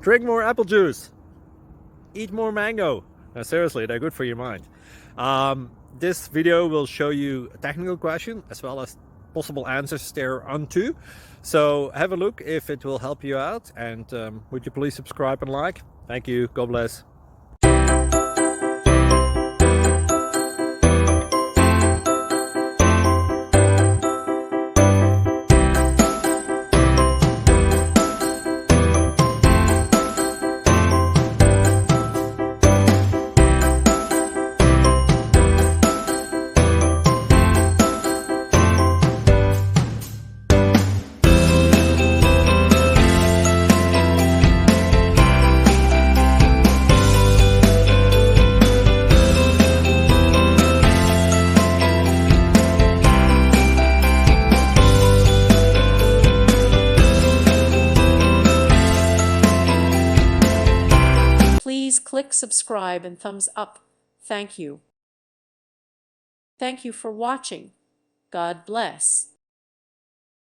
Drink more apple juice. Eat more mango. No, seriously, they're good for your mind. This video will show you a technical question as well as possible answers thereunto. So have a look if it will help you out, and would you please subscribe and like? Thank you. God bless. Please click subscribe and thumbs up. Thank you. Thank you for watching. God bless.